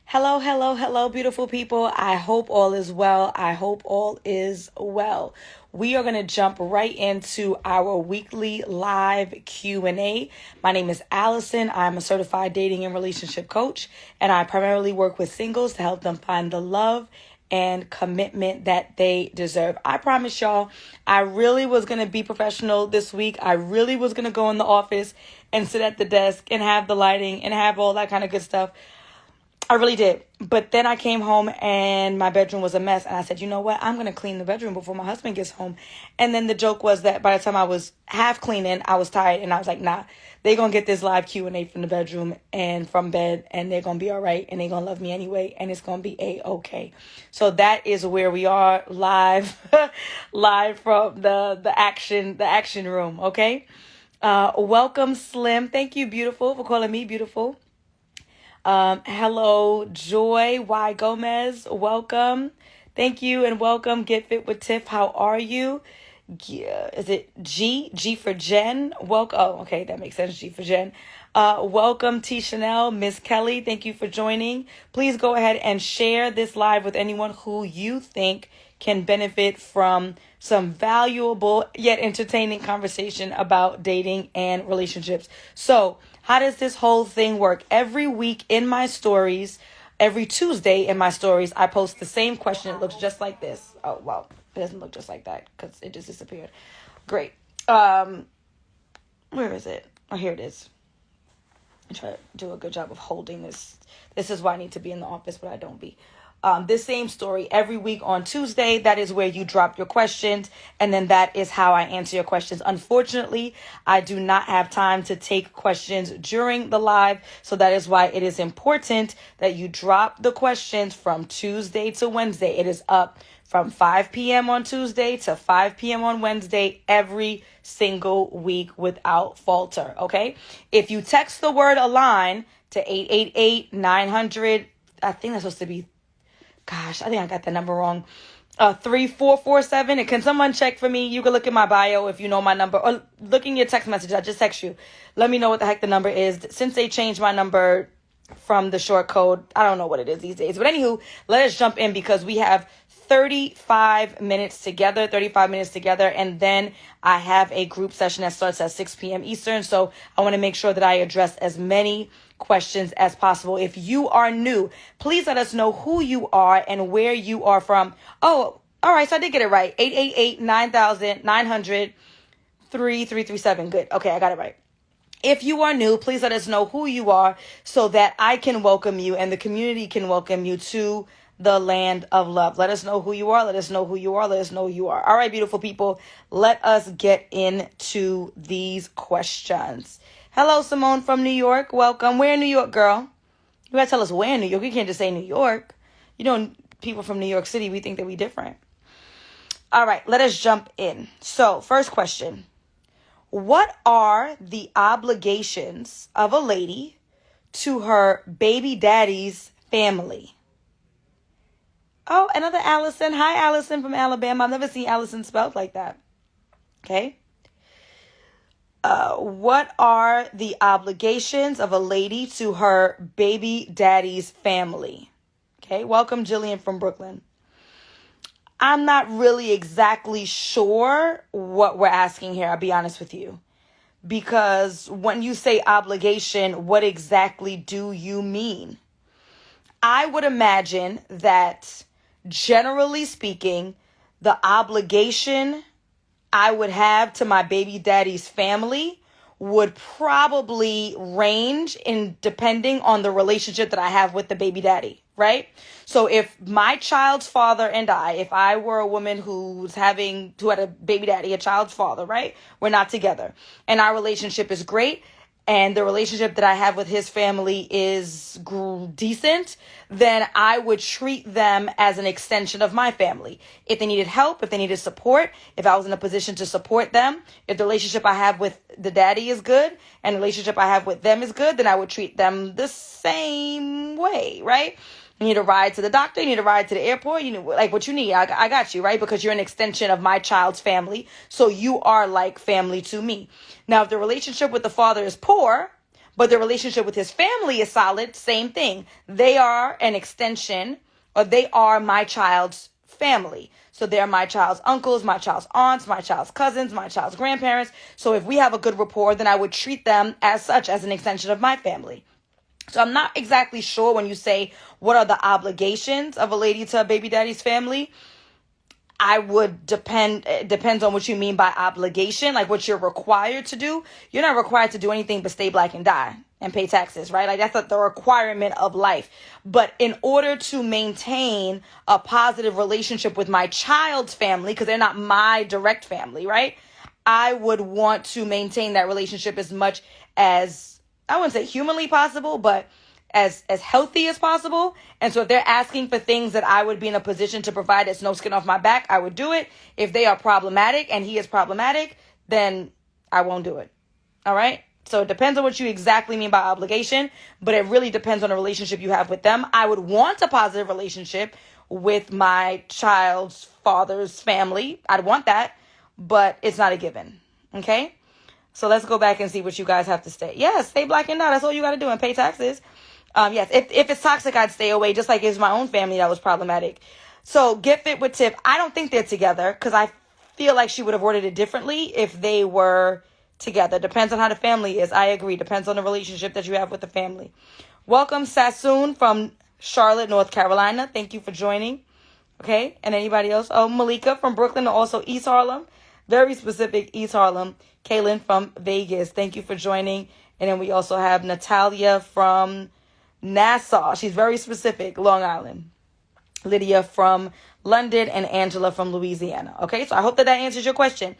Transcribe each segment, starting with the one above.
Hello, hello, hello, beautiful people. I hope all is well. I hope all is well. We are going to jump right into our weekly live Q&A. My name is Alison. I'm a certified dating and relationship coach, and I primarily work with singles to help them find the love and commitment that they deserve. I promise y'all, I really was going to be professional this week. I really was going to go in the office and sit at the desk and have the lighting and have all that kind of good stuff. I really did. But then I came home and my bedroom was a mess. And I said, you know what? I'm going to clean the bedroom before my husband gets home. And then the joke was that by the time I was half cleaning, I was tired. And I was like, nah, they're going to get this live Q&A from the bedroom and from bed. And they're going to be all right. And they're going to love me anyway. And it's going to be A-okay. So that is where we are live, live from the action room. Okay. Welcome, Slim. Thank you, beautiful, for calling me beautiful. Hello, Joy Y. Gomez. Welcome. Thank you and welcome. Get Fit with Tiff. How are you? Yeah, is it G? G for Jen. Welcome. Oh, okay. That makes sense. G for Jen. Welcome, T. Chanel. Miss Kelly. Thank you for joining. Please go ahead and share this live with anyone who you think can benefit from some valuable yet entertaining conversation about dating and relationships. So, how does this whole thing work? Every week in my stories, every Tuesday in my stories, I post the same question. It looks just like this. Oh, well, it doesn't look just like that because it just disappeared. Great. Where is it? Oh, here it is. I try to do a good job of holding this. This is why I need to be in the office, but I don't be. This same story every week on Tuesday. That is where you drop your questions. And then that is how I answer your questions. Unfortunately, I do not have time to take questions during the live. So that is why it is important that you drop the questions from Tuesday to Wednesday. It is up from 5 p.m. on Tuesday to 5 p.m. on Wednesday every single week without falter. Okay. If you text the word align to 888-900, I think that's supposed to be, gosh, I think I got the number wrong. 3447. And can someone check for me? You can look at my bio if you know my number, or look in your text message. I just text you. Let me know what the heck the number is. Since they changed my number from the short code, I don't know what it is these days. But anywho, let us jump in because we have 35 minutes together, and then I have a group session that starts at 6 p.m. Eastern. So I want to make sure that I address as many questions as possible. If you are new, please let us know who you are and where you are from. Oh, all right. So I did get it right. 888-900-900-3337. Good. Okay, I got it right. If you are new, please let us know who you are so that I can welcome you and the community can welcome you to the land of love. Let us know who you are. Let us know who you are. Let us know who you are. All right, beautiful people. Let us get into these questions. Hello, Simone from New York. Welcome. Where in New York, girl? You gotta tell us where in New York. You can't just say New York. You know, people from New York City, we think that we different. All right, let us jump in. So, first question. What are the obligations of a lady to her baby daddy's family? Oh, another Alison. Hi, Alison from Alabama. I've never seen Alison spelled like that. Okay. What are the obligations of a lady to her baby daddy's family? Okay. Welcome, Jillian from Brooklyn. I'm not really exactly sure what we're asking here. I'll be honest with you. Because when you say obligation, what exactly do you mean? I would imagine that, generally speaking, the obligation I would have to my baby daddy's family would probably range in depending on the relationship that I have with the baby daddy, right? So if my child's father and if I were a woman who had a baby daddy, a child's father, right? We're not together and our relationship is great, and the relationship that I have with his family is decent, then I would treat them as an extension of my family. If they needed help, if they needed support, if I was in a position to support them, if the relationship I have with the daddy is good and the relationship I have with them is good, then I would treat them the same way, right? You need a ride to the doctor. You need a ride to the airport. You need like what you need. I got you, right? Because you're an extension of my child's family. So you are like family to me. Now, if the relationship with the father is poor, but the relationship with his family is solid, same thing. They are an extension, or they are my child's family. So they're my child's uncles, my child's aunts, my child's cousins, my child's grandparents. So if we have a good rapport, then I would treat them as such, as an extension of my family. So I'm not exactly sure when you say, what are the obligations of a lady to a baby daddy's family? It depends on what you mean by obligation, like what you're required to do. You're not required to do anything but stay black and die and pay taxes, right? Like that's the requirement of life. But in order to maintain a positive relationship with my child's family, because they're not my direct family, right? I would want to maintain that relationship as much as, I wouldn't say humanly possible, but as healthy as possible. And so if they're asking for things that I would be in a position to provide, that's no skin off my back, I would do it. If they are problematic and he is problematic, then I won't do it. All right? So it depends on what you exactly mean by obligation, but it really depends on the relationship you have with them. I would want a positive relationship with my child's father's family. I'd want that, but it's not a given. Okay? So let's go back and see what you guys have to say. Yes, stay black and die. That's all you got to do, and pay taxes. Yes, if it's toxic, I'd stay away, just like it's my own family that was problematic. So Get Fit with Tiff, I don't think they're together, because I feel like she would have worded it differently if they were together. Depends on how the family is. I agree. Depends on the relationship that you have with the family. Welcome, Sassoon from Charlotte, North Carolina. Thank you for joining. Okay, and anybody else? Oh, Malika from Brooklyn, also East Harlem. Very specific, East Harlem. Kaylin from Vegas. Thank you for joining. And then we also have Natalia from Nassau. She's very specific, Long Island. Lydia from London, and Angela from Louisiana. Okay, so I hope that answers your question.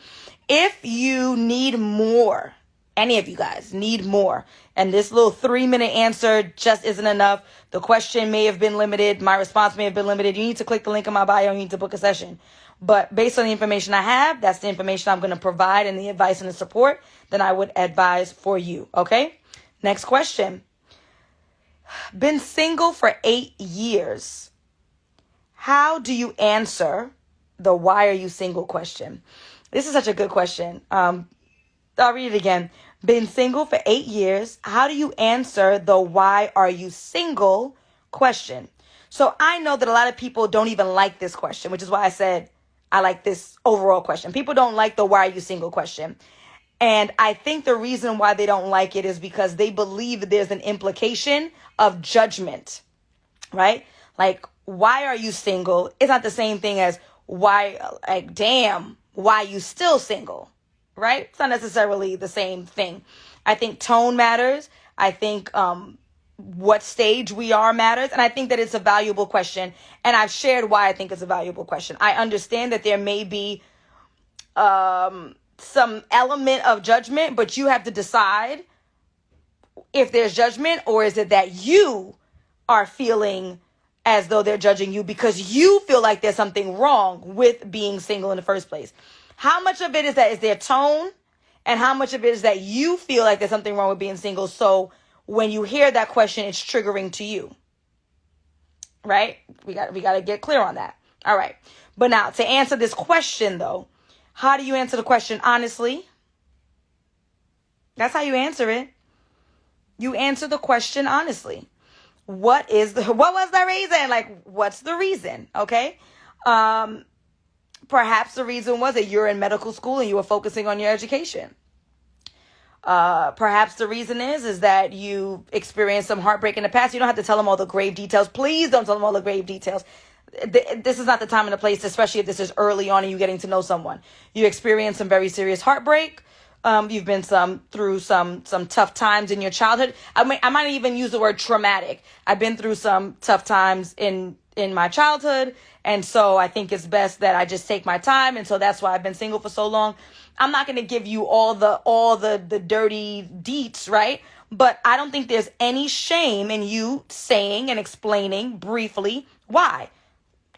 If you need more, any of you guys need more, and this little 3-minute answer just isn't enough, the question may have been limited, my response may have been limited, you need to click the link in my bio, you need to book a session. But based on the information I have, that's the information I'm going to provide, and the advice and the support, then I would advise for you. Okay, next question. Been single for 8 years. How do you answer the why are you single question? This is such a good question. I'll read it again. Been single for 8 years. How do you answer the why are you single question? So I know that a lot of people don't even like this question, which is why I said I like this overall question. People don't like the why are you single question. And I think the reason why they don't like it is because they believe that there's an implication of judgment, right? Like, why are you single? It's not the same thing as why, like, damn, why you still single, right? It's not necessarily the same thing. I think tone matters. I think what stage we are matters. And I think that it's a valuable question. And I've shared why I think it's a valuable question. I understand that there may be some element of judgment, but you have to decide if there's judgment, or is it that you are feeling as though they're judging you because you feel like there's something wrong with being single in the first place. How much of it is that is their tone, and how much of it is that you feel like there's something wrong with being single? So when you hear that question, it's triggering to you, right? We got to get clear on that. All right. But now to answer this question though, how do you answer the question honestly? That's how you answer it. You answer the question honestly. What was the reason? Like, what's the reason? Okay. Perhaps the reason was that you're in medical school and you were focusing on your education. Perhaps the reason is that you experienced some heartbreak in the past. You don't have to tell them all the grave details. Please don't tell them all the grave details. This is not the time and the place, especially if this is early on and you getting to know someone. You experienced some very serious heartbreak. You've been through some tough times in your childhood. I might even use the word traumatic. I've been through some tough times in my childhood. And so I think it's best that I just take my time. And so that's why I've been single for so long. I'm not going to give you all the dirty deets, right? But I don't think there's any shame in you saying and explaining briefly why.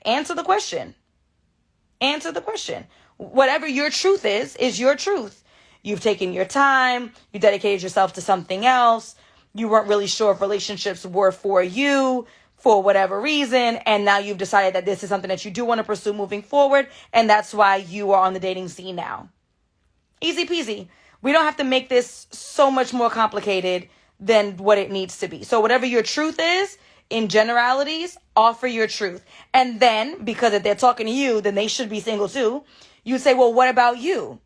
Answer the question. Answer the question. Whatever your truth is your truth. You've taken your time. You dedicated yourself to something else. You weren't really sure if relationships were for you for whatever reason. And now you've decided that this is something that you do want to pursue moving forward. And that's why you are on the dating scene now. Easy peasy. We don't have to make this so much more complicated than what it needs to be. So whatever your truth is, in generalities, offer your truth. And then, because if they're talking to you, then they should be single too. You say, well, what about you?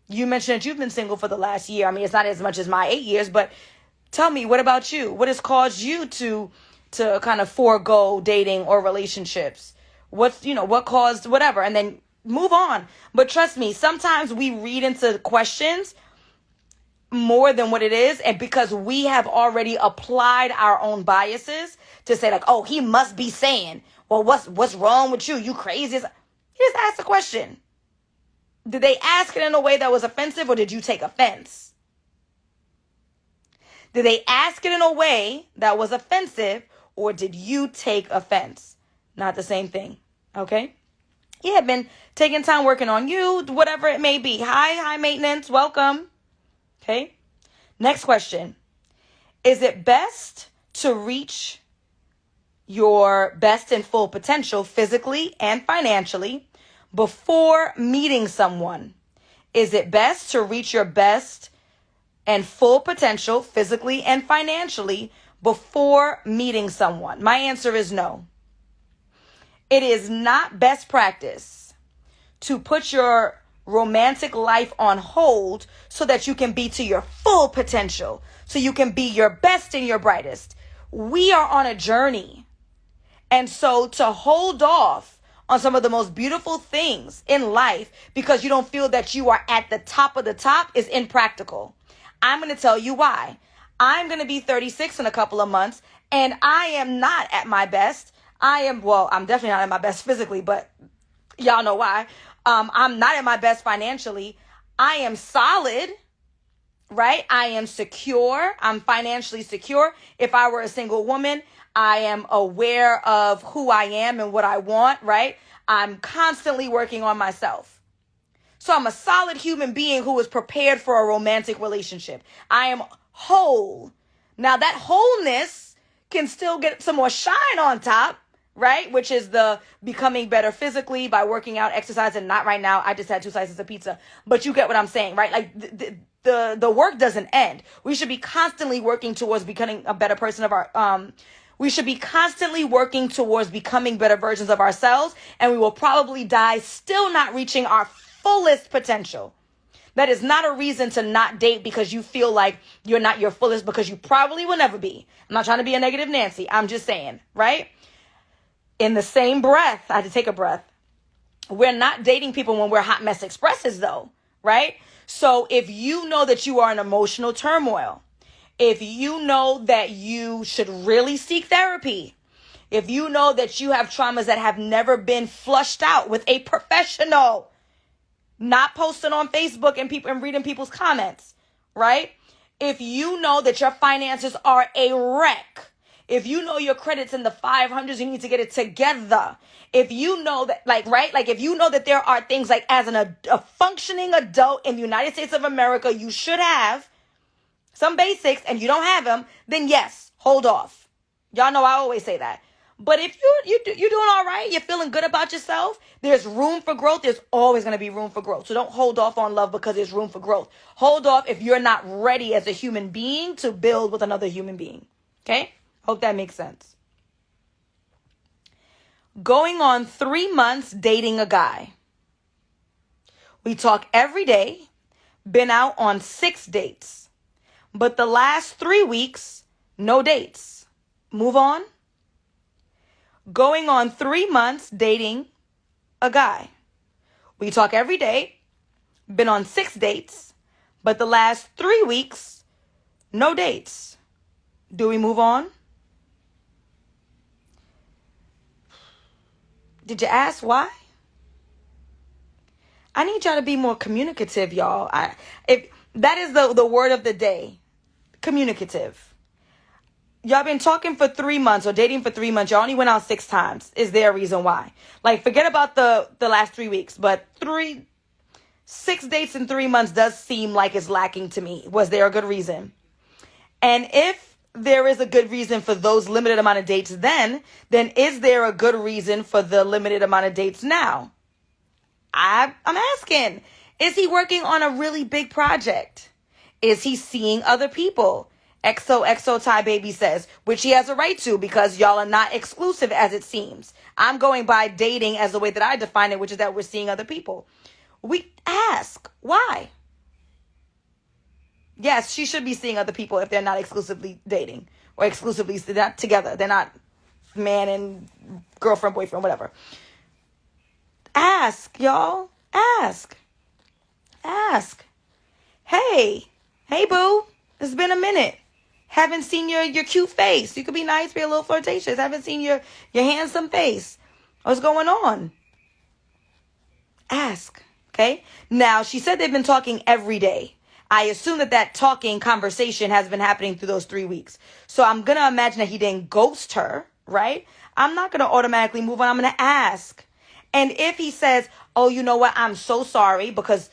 You mentioned that you've been single for the last year. I mean, it's not as much as my 8 years, but tell me, what about you? What has caused you to kind of forego dating or relationships? What caused whatever? And then move on. But trust me, sometimes we read into questions more than what it is. And because we have already applied our own biases to say like, oh, he must be saying, well, what's wrong with you? You crazy? Just ask the question. Did they ask it in a way that was offensive, or did you take offense? Did they ask it in a way that was offensive, or did you take offense? Not the same thing. Okay? Yeah, been taking time working on you, whatever it may be. High maintenance. Welcome. Okay? Next question. Is it best to reach your best and full potential physically and financially before meeting someone? Is it best to reach your best and full potential physically and financially before meeting someone? My answer is no. It is not best practice to put your romantic life on hold so that you can be to your full potential, so you can be your best and your brightest. We are on a journey. And so to hold off on some of the most beautiful things in life because you don't feel that you are at the top of the top is impractical. I'm going to tell you why. I'm going to be 36 in a couple of months, and I am not at my best. I'm definitely not at my best physically, but y'all know why. I'm not at my best financially. I am solid, right? I am secure. I'm financially secure. If I were a single woman, I am aware of who I am and what I want, right? I'm constantly working on myself. So I'm a solid human being who is prepared for a romantic relationship. I am whole. Now that wholeness can still get some more shine on top, right? Which is the becoming better physically by working out, exercise, and not right now. I just had 2 slices of pizza, but you get what I'm saying, right? Like the work doesn't end. We should be constantly working towards becoming a better person of our, we should be constantly working towards becoming better versions of ourselves, and we will probably die still not reaching our fullest potential. That is not a reason to not date because you feel like you're not your fullest, because you probably will never be. I'm not trying to be a negative Nancy. I'm just saying, right? In the same breath, I had to take a breath. We're not dating people when we're hot mess expresses though, right? So if you know that you are in emotional turmoil, if you know that you should really seek therapy, if you know that you have traumas that have never been flushed out with a professional, not posting on Facebook and reading people's comments, right? If you know that your finances are a wreck, if you know your credit's in the 500s, you need to get it together. If you know that, if you know that there are things like as a functioning adult in the United States of America, you should have some basics and you don't have them, then yes, hold off. Y'all know I always say that. But if you're doing all right, you're feeling good about yourself, there's room for growth. There's always going to be room for growth. So don't hold off on love because there's room for growth. Hold off if you're not ready as a human being to build with another human being. Okay? Hope that makes sense. Going on 3 months dating a guy. We talk every day, been out on 6 dates, but the last 3 weeks, no dates. Move on. Going on 3 months dating a guy. We talk every day, been on 6 dates, but the last 3 weeks, no dates. Do we move on? Did you ask why? I need y'all to be more communicative, y'all. If that is the word of the day, communicative. Y'all been talking for 3 months or dating for 3 months. Y'all only went out 6 times. Is there a reason why? Like, forget about the last 3 weeks, but 6 dates in 3 months does seem like it's lacking to me. Was there a good reason? And if there is a good reason for those limited amount of dates then is there a good reason for the limited amount of dates now? I'm asking, is he working on a really big project? Is he seeing other people? XOXO Thai Baby says, which he has a right to because y'all are not exclusive as it seems. I'm going by dating as the way that I define it, which is that we're seeing other people. We ask, why? Yes, she should be seeing other people if they're not exclusively dating or exclusively, they're not together. They're not man and girlfriend, boyfriend, whatever. Ask, y'all. Ask. Hey, boo. It's been a minute. Haven't seen your cute face. You could be nice, be a little flirtatious. Haven't seen your handsome face. What's going on? Ask. Okay? Now, she said they've been talking every day. I assume that talking conversation has been happening through those 3 weeks. So I'm going to imagine that he didn't ghost her, right? I'm not going to automatically move on. I'm going to ask. And if he says, oh, you know what? I'm so sorry because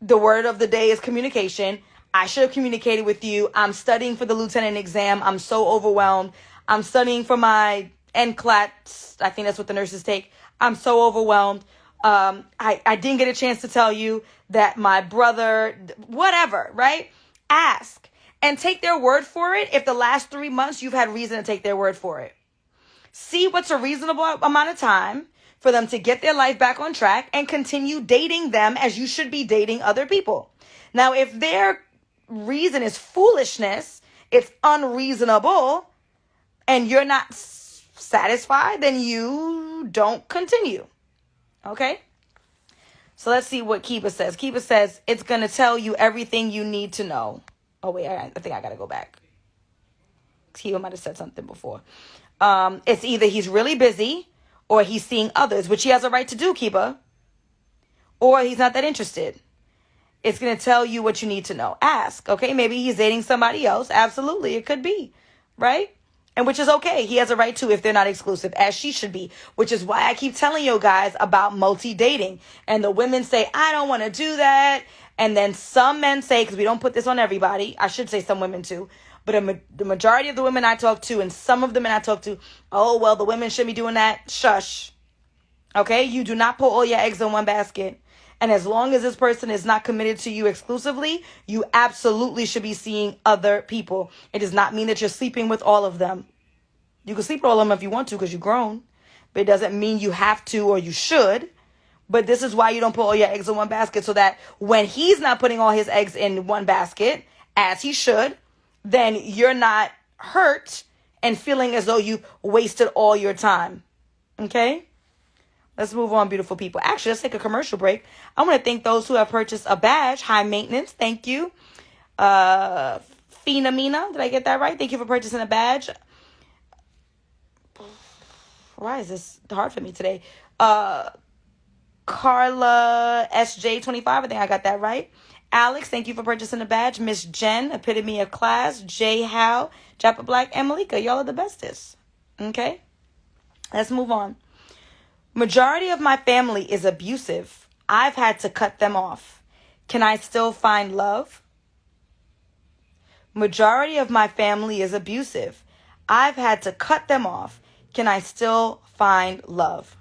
the word of the day is communication. I should have communicated with you. I'm studying for the lieutenant exam. I'm so overwhelmed. I'm studying for my NCLAT. I think that's what the nurses take. I'm so overwhelmed. I didn't get a chance to tell you that my brother, whatever, right? Ask and take their word for it. If the last 3 months you've had reason to take their word for it, see what's a reasonable amount of time for them to get their life back on track and continue dating them as you should be dating other people. Now, if their reason is foolishness, it's unreasonable, and you're not satisfied, then you don't continue. Okay? So let's see what Kiba says. Kiba says, it's going to tell you everything you need to know. Oh, wait, I think I got to go back. Kiba might have said something before. It's either he's really busy or he's seeing others, which he has a right to do, Kiba, or he's not that interested. It's going to tell you what you need to know. Ask, okay? Maybe he's dating somebody else. Absolutely, it could be, right? And which is okay. He has a right to if they're not exclusive, as she should be, which is why I keep telling you guys about multi-dating. And the women say, I don't want to do that. And then some men say, because we don't put this on everybody, I should say some women too, but the majority of the women I talk to and some of the men I talk to, oh, well, the women shouldn't be doing that. Shush. Okay? You do not put all your eggs in one basket. And as long as this person is not committed to you exclusively, you absolutely should be seeing other people. It does not mean that you're sleeping with all of them. You can sleep with all of them if you want to because you're grown. But it doesn't mean you have to or you should. But this is why you don't put all your eggs in one basket, so that when he's not putting all his eggs in one basket, as he should, then you're not hurt and feeling as though you wasted all your time. Okay? Let's move on, beautiful people. Actually, let's take a commercial break. I want to thank those who have purchased a badge. High maintenance. Thank you. Fina Mina. Did I get that right? Thank you for purchasing a badge. Why is this hard for me today? Carla SJ25. I think I got that right. Alex, thank you for purchasing a badge. Miss Jen, epitome of class. Jay Howe, Japa Black, and Malika. Y'all are the bestest. Okay? Let's move on. Majority of my family is abusive. I've had to cut them off. Can I still find love? Majority of my family is abusive. I've had to cut them off. Can I still find love?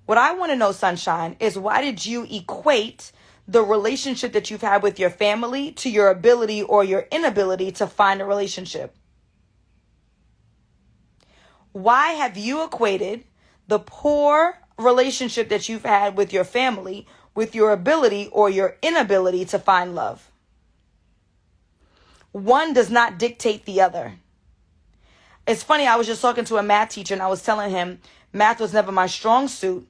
What I want to know, Sunshine, is why did you equate the relationship that you've had with your family to your ability or your inability to find a relationship? Why have you equated the poor relationship that you've had with your family with your ability or your inability to find love? One does not dictate the other. It's funny, I was just talking to a math teacher and I was telling him math was never my strong suit,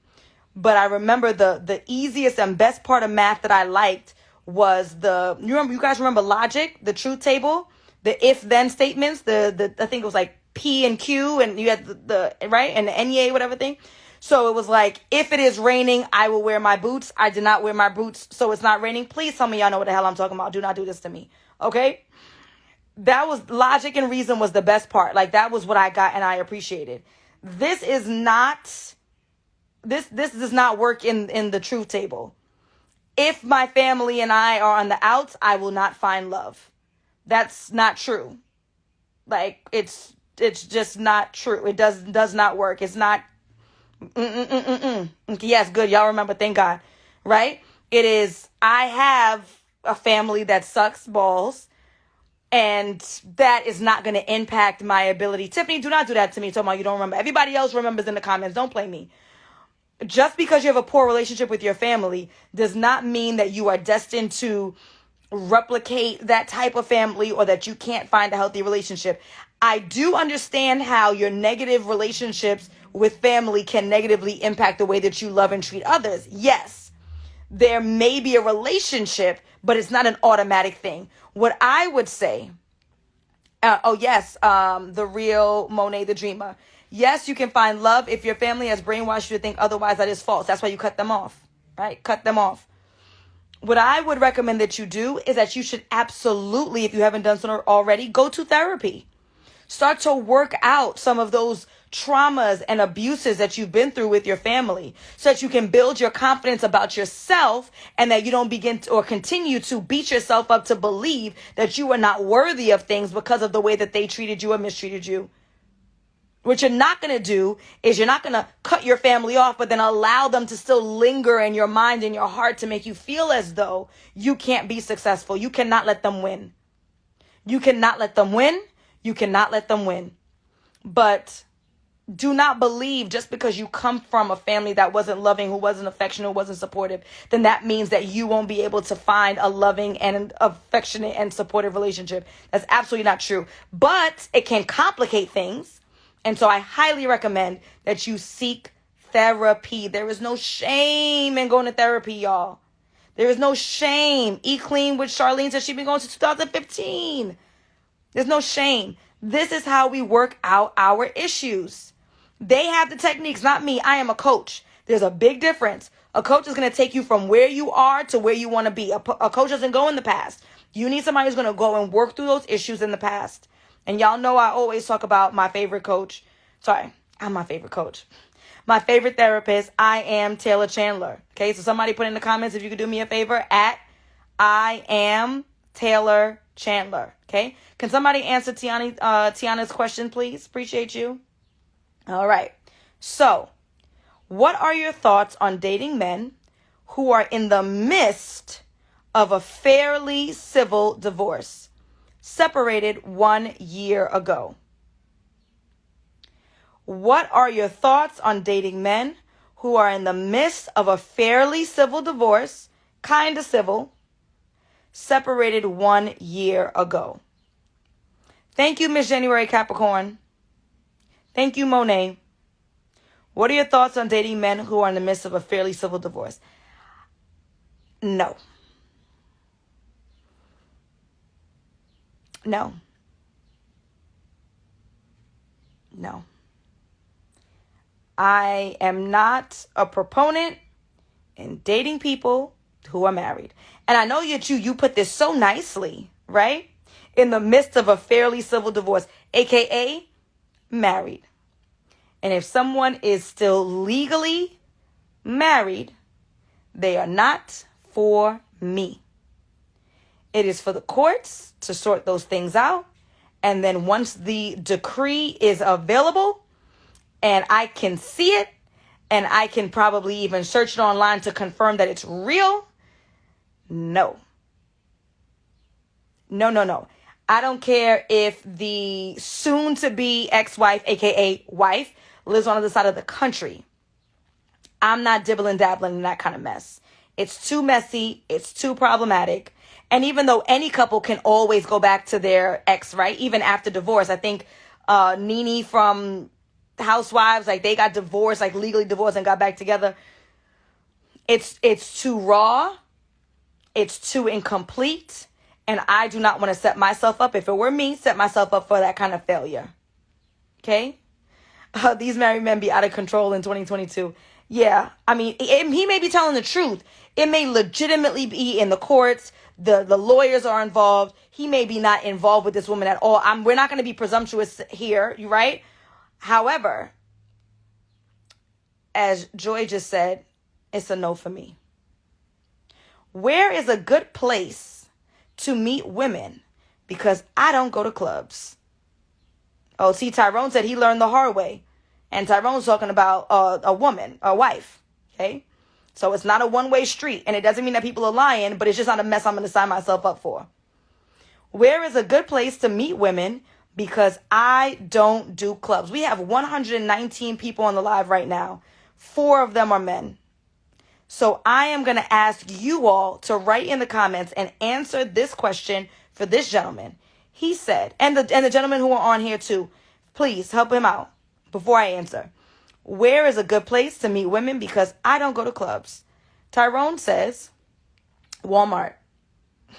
but I remember the easiest and best part of math that I liked was you guys remember logic, the truth table, the if-then statements, I think it was like P and Q, and you had the right, and the NEA, whatever thing. So it was like, if it is raining, I will wear my boots. I did not wear my boots, so it's not raining. Please tell me y'all know what the hell I'm talking about. Do not do this to me. Okay? That was logic and reason was the best part. Like, that was what I got and I appreciated. This does not work in the truth table. If my family and I are on the outs, I will not find love. That's not true. Like, it's just not true. It does not work. It's not. Yes, good. Y'all remember. Thank God. Right? It is. I have a family that sucks balls. And that is not going to impact my ability. Tiffany, do not do that to me. Talking about you don't remember. Everybody else remembers in the comments. Don't play me. Just because you have a poor relationship with your family does not mean that you are destined to replicate that type of family or that you can't find a healthy relationship. I do understand how your negative relationships with family can negatively impact the way that you love and treat others. Yes, there may be a relationship, but it's not an automatic thing. What I would say, the real Monet the Dreamer. Yes, you can find love if your family has brainwashed you to think otherwise. That is false. That's why you cut them off, right? Cut them off. What I would recommend that you do is that you should absolutely, if you haven't done so already, go to therapy. Start to work out some of those traumas and abuses that you've been through with your family so that you can build your confidence about yourself and that you don't begin to, or continue to beat yourself up to believe that you are not worthy of things because of the way that they treated you or mistreated you. What you're not going to do is you're not going to cut your family off, but then allow them to still linger in your mind and your heart to make you feel as though you can't be successful. You cannot let them win. You cannot let them win. You cannot let them win. But do not believe just because you come from a family that wasn't loving, who wasn't affectionate, who wasn't supportive, then that means that you won't be able to find a loving and affectionate and supportive relationship. That's absolutely not true. But it can complicate things. And so I highly recommend that you seek therapy. There is no shame in going to therapy, y'all. There is no shame. Eat Clean with Charlene says she's been going since 2015. There's no shame. This is how we work out our issues. They have the techniques, not me. I am a coach. There's a big difference. A coach is going to take you from where you are to where you want to be. A coach doesn't go in the past. You need somebody who's going to go and work through those issues in the past. And y'all know I always talk about my favorite coach. Sorry, I'm my favorite coach. My favorite therapist, I am Taylor Chandler. Okay, so somebody put in the comments if you could do me a favor at I am Taylor Chandler. Okay, can somebody answer Tiana's question, please? Appreciate you. All right. So, what are your thoughts on dating men who are in the midst of a fairly civil divorce? Separated 1 year ago. What are your thoughts on dating men who are in the midst of a fairly civil divorce, kind of civil, separated 1 year ago? Thank you, Miss January Capricorn. Thank you, Monet. What are your thoughts on dating men who are in the midst of a fairly civil divorce? No. No. No. I am not a proponent in dating people who are married. And I know that you put this so nicely, right? In the midst of a fairly civil divorce, aka married. And if someone is still legally married, they are not for me. It is for the courts to sort those things out. And then once the decree is available and I can see it and I can probably even search it online to confirm that it's real. No. No. I don't care if the soon-to-be ex-wife, aka wife, lives on the other side of the country. I'm not dibbling dabbling in that kind of mess. It's too messy. It's too problematic. And even though any couple can always go back to their ex, right? Even after divorce. I think Nene from Housewives, like they got divorced, like legally divorced and got back together. It's too raw. It's too incomplete. And I do not want to set myself up, if it were me, set myself up for that kind of failure. Okay? These married men be out of control in 2022. Yeah, I mean, he may be telling the truth. It may legitimately be in the courts. The lawyers are involved. He may be not involved with this woman at all. We're not going to be presumptuous here, right? However, as Joy just said, it's a no for me. Where is a good place to meet women? Because I don't go to clubs. Oh, see, Tyrone said he learned the hard way. And Tyrone's talking about a woman, a wife. Okay? So it's not a one-way street. And it doesn't mean that people are lying, but it's just not a mess I'm going to sign myself up for. Where is a good place to meet women? Because I don't do clubs. We have 119 people on the live right now. 4 of them are men. So I am going to ask you all to write in the comments and answer this question for this gentleman. He said, and the gentlemen who are on here too, please help him out before I answer. Where is a good place to meet women? Because I don't go to clubs. Tyrone says, Walmart.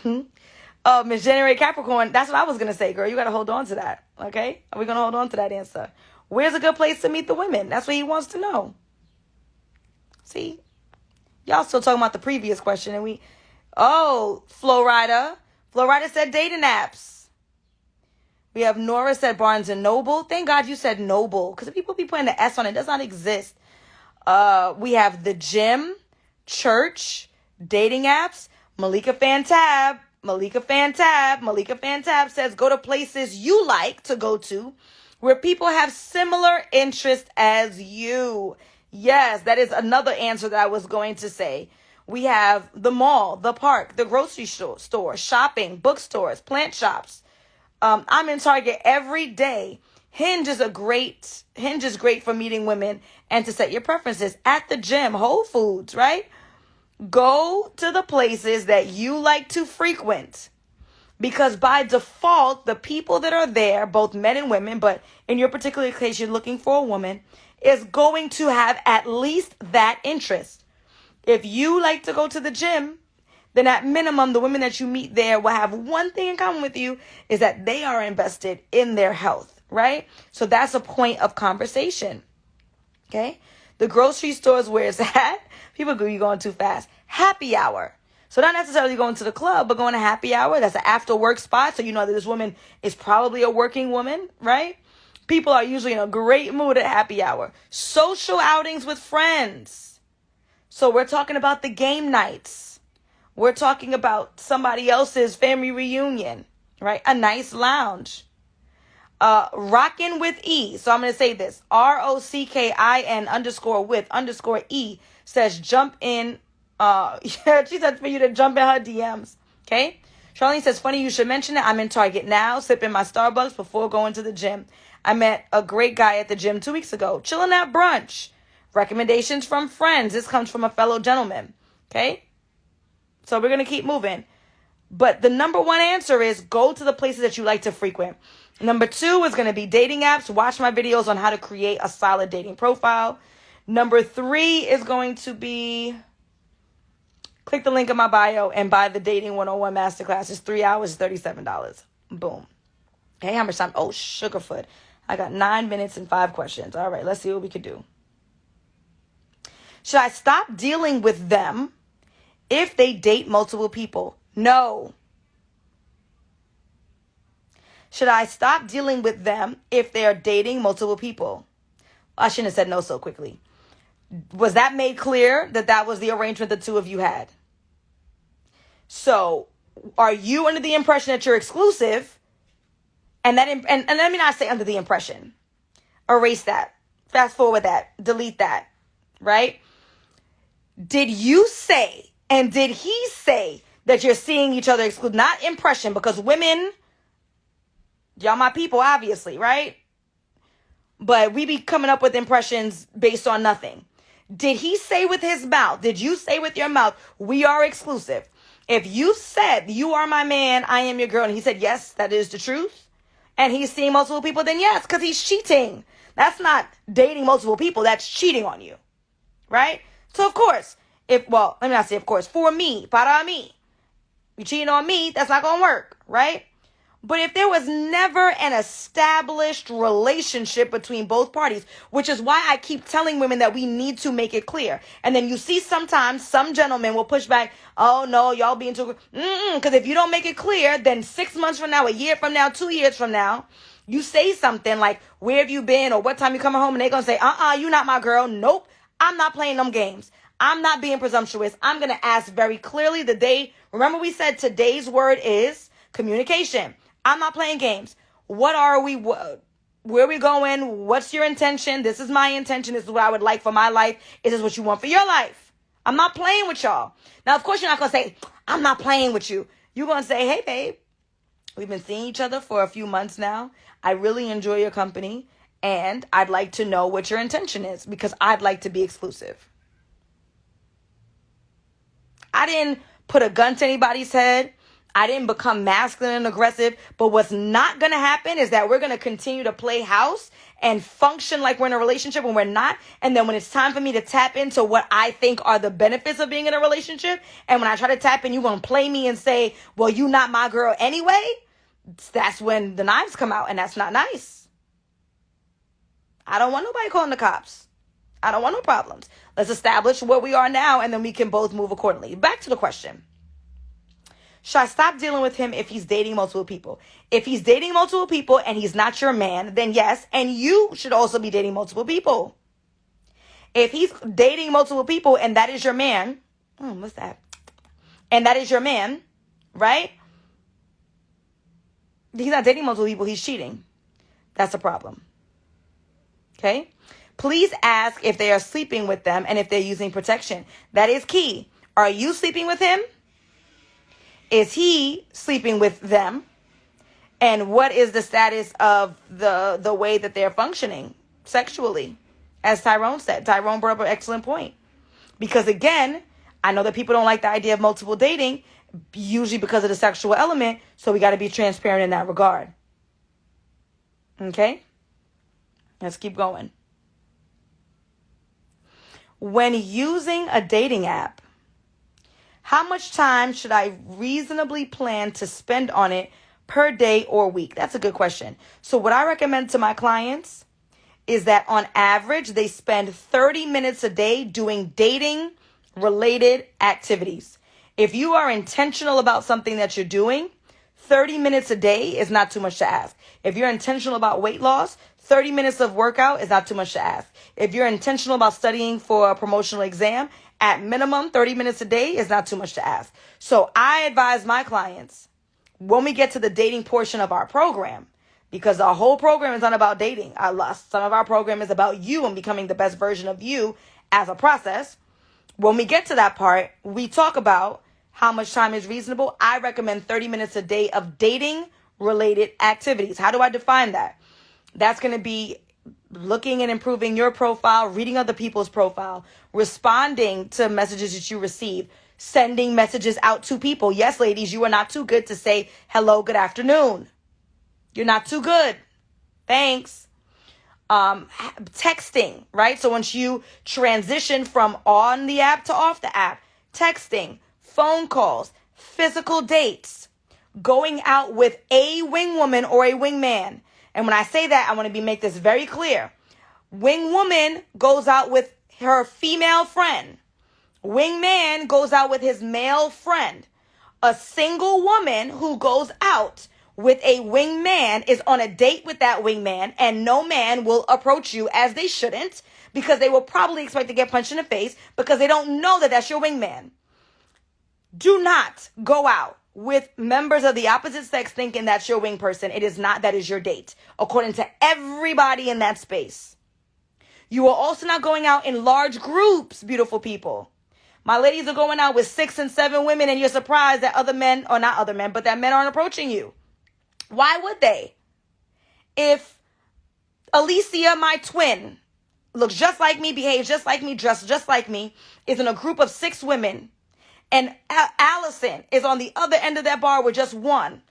Miss January Capricorn, that's what I was going to say, girl. You got to hold on to that, okay? Are we going to hold on to that answer? Where's a good place to meet the women? That's what he wants to know. See? Y'all still talking about the previous question. And Flo Rida. Flo Rida said dating apps. We have Nora said Barnes and Noble. Thank God you said Noble. Because people be putting the S on it. It does not exist. We have the gym, church, dating apps. Malika Fantab says go to places you like to go to where people have similar interests as you. Yes, that is another answer that I was going to say. We have the mall, the park, the grocery store, shopping, bookstores, plant shops. I'm in Target every day. Hinge is great for meeting women and to set your preferences. At the gym, Whole Foods, right? Go to the places that you like to frequent. Because by default, the people that are there, both men and women, but in your particular case, you're looking for a woman, is going to have at least that interest. If you like to go to the gym, then at minimum, the women that you meet there will have one thing in common with you, is that they are invested in their health, right? So that's a point of conversation, okay? The grocery stores where it's at, people go, you're going too fast. Happy hour. So not necessarily going to the club, but going to happy hour. That's an after work spot. So you know that this woman is probably a working woman, right? People are usually in a great mood at happy hour. Social outings with friends. So we're talking about the game nights. We're talking about somebody else's family reunion, right? A nice lounge. Rockin' with E. So I'm going to say this. ROCKIN_with_E says jump in. She said for you to jump in her DMs. Okay. Charlene says, funny you should mention it. I'm in Target now, sipping my Starbucks before going to the gym. I met a great guy at the gym 2 weeks ago. Chilling at brunch. Recommendations from friends. This comes from a fellow gentleman. Okay. So we're going to keep moving. But the number one answer is go to the places that you like to frequent. Number 2 is going to be dating apps. Watch my videos on how to create a solid dating profile. Number 3 is going to be click the link in my bio and buy the Dating 101 Masterclass. It's 3 hours, $37. Boom. Okay, how much time? Oh, Sugarfoot. I got 9 minutes and 5 questions. All right, let's see what we could do. Should I stop dealing with them if they date multiple people? No. Should I stop dealing with them if they are dating multiple people? I shouldn't have said no so quickly. Was that made clear that that was the arrangement the two of you had? So, are you under the impression that you're exclusive? And let me not say under the impression. Erase that. Fast forward that. Delete that. Right? Did you say, and did he say that you're seeing each other exclusive? Not impression, because women, y'all my people, obviously, right? But we be coming up with impressions based on nothing. Did he say with his mouth, did you say with your mouth, we are exclusive? If you said, you are my man, I am your girl, and he said, yes, that is the truth, and he's seeing multiple people, then yes, because he's cheating. That's not dating multiple people. That's cheating on you, right? So, of course, let me not say of course, for me, para mí, you cheating on me, that's not going to work, right? But if there was never an established relationship between both parties, which is why I keep telling women that we need to make it clear. And then you see sometimes some gentlemen will push back, oh no, y'all being too, because if you don't make it clear, then 6 months from now, a year from now, 2 years from now, you say something like, where have you been? Or what time you coming home? And they're going to say, you not my girl. Nope, I'm not playing them games. I'm not being presumptuous. I'm going to ask very clearly remember we said today's word is communication. I'm not playing games. What are we? Where are we going? What's your intention? This is my intention. This is what I would like for my life. Is this what you want for your life? I'm not playing with y'all. Now, of course, you're not going to say, I'm not playing with you. You're going to say, hey, babe, We've been seeing each other for a few months now. I really enjoy your company, and I'd like to know what your intention is because I'd like to be exclusive. I didn't put a gun to anybody's head. I didn't become masculine and aggressive. But what's not going to happen is that we're going to continue to play house and function like we're in a relationship when we're not. And then when it's time for me to tap into what I think are the benefits of being in a relationship, and when I try to tap in, you're going to play me and say, well, you not my girl anyway. That's when the knives come out, and that's not nice. I don't want nobody calling the cops. I don't want no problems. Let's establish where we are now, and then we can both move accordingly. Back to the question. Should I stop dealing with him if he's dating multiple people? If he's dating multiple people and he's not your man, then yes, and you should also be dating multiple people. If he's dating multiple people and that is your man, what's that? And that is your man, right? He's not dating multiple people, he's cheating. That's a problem. Okay? Please ask if they are sleeping with them and if they're using protection. That is key. Are you sleeping with him? Is he sleeping with them? And what is the status of the way that they're functioning sexually? As Tyrone said. Tyrone brought up an excellent point. Because again, I know that people don't like the idea of multiple dating, usually because of the sexual element. So we got to be transparent in that regard. Okay? Let's keep going. When using a dating app, how much time should I reasonably plan to spend on it per day or week? That's a good question. So what I recommend to my clients is that on average, they spend 30 minutes a day doing dating related activities. If you are intentional about something that you're doing, 30 minutes a day is not too much to ask. If you're intentional about weight loss, 30 minutes of workout is not too much to ask. If you're intentional about studying for a promotional exam, at minimum, 30 minutes a day is not too much to ask. So I advise my clients, when we get to the dating portion of our program, because our whole program is not about dating. Some of our program is about you and becoming the best version of you as a process. When we get to that part, we talk about how much time is reasonable. I recommend 30 minutes a day of dating related activities. How do I define that? That's going to be looking and improving your profile, reading other people's profile, responding to messages that you receive, sending messages out to people. Yes, ladies, you are not too good to say hello, good afternoon. You're not too good. Thanks. Texting, right? So once you transition from on the app to off the app, texting, phone calls, physical dates, going out with a wing woman or a wing man. And when I say that, I want to make this very clear. Wing woman goes out with her female friend. Wing man goes out with his male friend. A single woman who goes out with a wing man is on a date with that wing man, and no man will approach you, as they shouldn't, because they will probably expect to get punched in the face because they don't know that that's your wing man. Do not go out with members of the opposite sex thinking that's your wing person. It is not. That is your date, according to everybody in that space. You are also not going out in large groups, beautiful people. My ladies are going out with 6 and 7 women, and you're surprised that other men, or not other men, but that men aren't approaching you. Why would they? If Alicia, my twin, looks just like me, behaves just like me, dresses just like me, is in a group of 6 women, and Alison is on the other end of that bar with just one,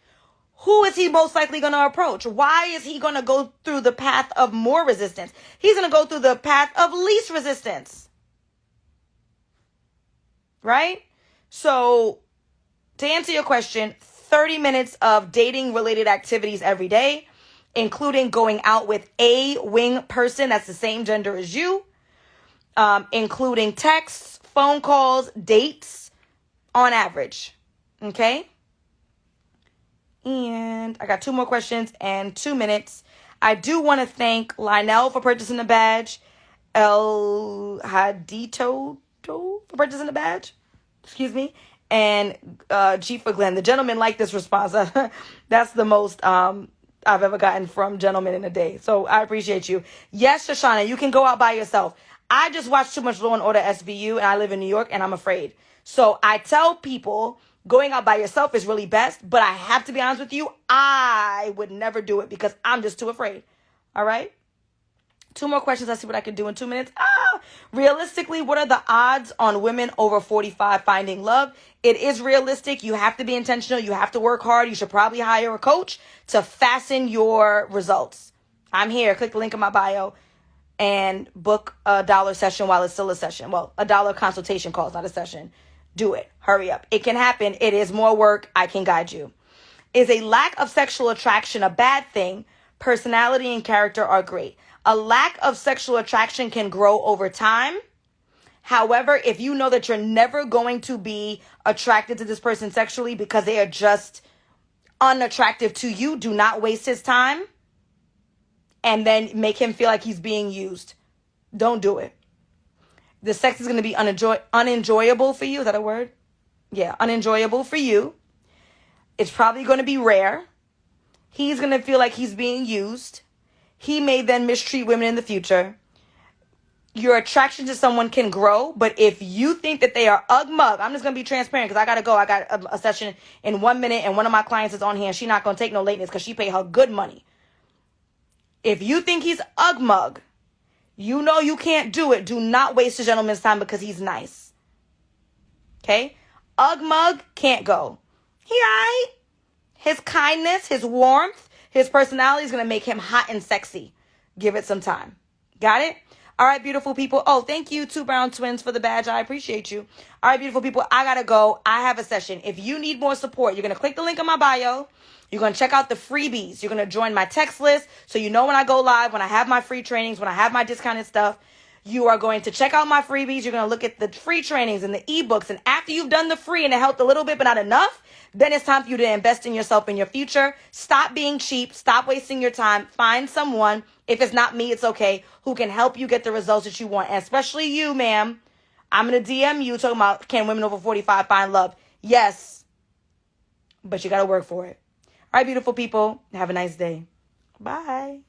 who is he most likely going to approach? Why is he going to go through the path of more resistance? He's going to go through the path of least resistance. Right? So, to answer your question, 30 minutes of dating related activities every day, including going out with a wing person that's the same gender as you, including texts, phone calls, dates, on average. Okay? And I got 2 more questions and 2 minutes. I do want to thank Lionel for purchasing the badge. El Hadito for purchasing the badge. Excuse me. And G for Glenn. The gentleman liked this response. That's the most I've ever gotten from gentlemen in a day. So I appreciate you. Yes, Shoshana, you can go out by yourself. I just watched too much Law and Order SVU, and I live in New York, and I'm afraid. So I tell people Going out by yourself is really best, but I have to be honest with you, I would never do it because I'm just too afraid. All right? 2 more questions. Let's see what I can do in 2 minutes. Realistically, what are the odds on women over 45 finding love? It is realistic. You have to be intentional. You have to work hard. You should probably hire a coach to fasten your results. I'm here. Click the link in my bio and book a $1 session while it's still a session. Well, a $1 consultation call is not a session. Do it. Hurry up. It can happen. It is more work. I can guide you. Is a lack of sexual attraction a bad thing? Personality and character are great. A lack of sexual attraction can grow over time. However, if you know that you're never going to be attracted to this person sexually because they are just unattractive to you, do not waste his time and then make him feel like he's being used. Don't do it. The sex is going to be unenjoyable for you. Is that a word? Yeah, unenjoyable for you. It's probably going to be rare. He's going to feel like he's being used. He may then mistreat women in the future. Your attraction to someone can grow, but if you think that they are ugh-mug, I'm just going to be transparent because I got to go. I got a session in 1 minute and one of my clients is on here and she's not going to take no lateness because she paid her good money. If you think he's ugh-mug, you know you can't do it. Do not waste a gentleman's time because he's nice. Okay? Ugh-mug can't go. He alright. His kindness, his warmth, his personality is going to make him hot and sexy. Give it some time. Got it? All right, beautiful people. Oh, thank you, 2 Brown Twins, for the badge. I appreciate you. All right, beautiful people. I got to go. I have a session. If you need more support, you're going to click the link in my bio. You're going to check out the freebies. You're going to join my text list so you know when I go live, when I have my free trainings, when I have my discounted stuff. You are going to check out my freebies. You're going to look at the free trainings and the ebooks. And after you've done the free and it helped a little bit but not enough, then it's time for you to invest in yourself and your future. Stop being cheap. Stop wasting your time. Find someone, if it's not me, it's okay, who can help you get the results that you want. And especially you, ma'am. I'm going to DM you talking about, can women over 45 find love? Yes. But you got to work for it. All right, beautiful people. Have a nice day. Bye.